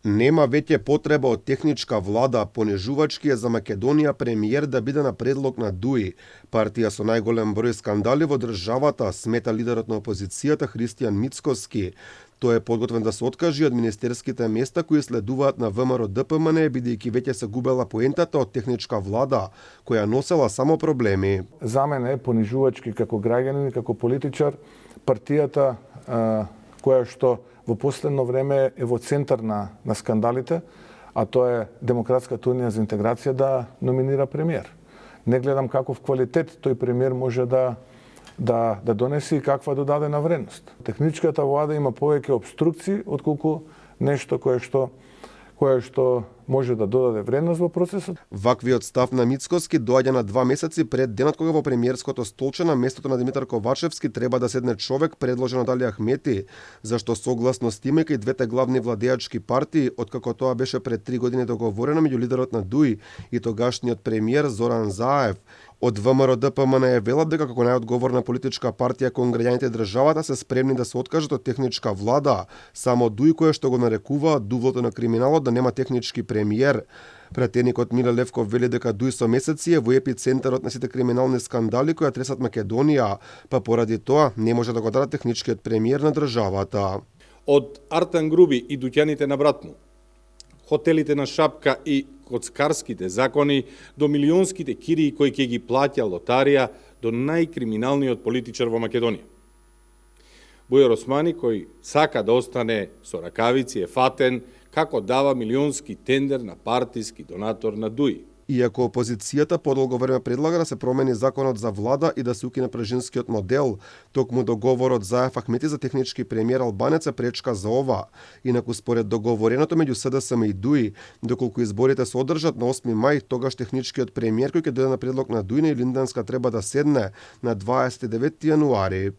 Нема веќе потреба од техничка влада, понижувачки е за Македонија премиер да биде на предлог на ДУИ. Партија со најголем број скандали во државата, смета лидерот на опозицијата Христијан Мицкоски. Тој е подготвен да се откажи од министерските места кои следуваат на ВМРО ДПМН, бидејќи веќе се губела поентата од техничка влада, која носела само проблеми. За мене е понижувачки како граѓанин и како политичар партијата која што во последно време е во центар на скандалите, а тоа е Демократската унија за интеграција да номинира премиер. Не гледам каков квалитет тој премиер може да донесе и каква додадена вредност. Техничката влада има повеќе обструкции отколку нешто кое што може да додаде вредност во процесот. Ваквиот став на Мицкоски доаѓа на 2 месеци пред денот кога во премиерското столче на местото на Димитар Ковачевски треба да седне човек предложен од Али Ахмети, зашто согласно стимајќи и двете главни владеачки партии, откако тоа беше пред 3 години договорено меѓу лидерот на ДУИ и тогашниот премиер Зоран Заев. Од ВМРО ДПМН е велат дека како најодговорна политичка партија кон граѓаните државата се спремни да се откажат од техничка влада, само ДУИ која што го нарекуваат дувлото на криминалот да нема технички премиер. Пратеникот Миле Левков вели дека ДУИ со месеци е во епицентарот на сите криминални скандали кои тресат Македонија, па поради тоа не може да го даде техничкиот премиер на државата. Од Артан Груби и дуќаните на брат му, хотелите на Шапка и коцкарските закони, до милионските кирии кои ќе ги плаќа лотарија, до најкриминалниот политичар во Македонија. Бујар Османи, кој сака да остане со ракавици, е фатен како дава милионски тендер на партиски донатор на ДУИ. Иако опозицијата подолго време предлага да се промени законот за влада и да се укине прежинскиот модел, токму договорот Заев Ахмети за технички премиер албанец е пречка за ова. Инаку според договореното меѓу СДСМ и ДУИ, доколку изборите се одржат на 8 мај, тогаш техничкиот премиер кој ќе дојде на предлог на ДУИ на Илинденска треба да седне на 29 јануари.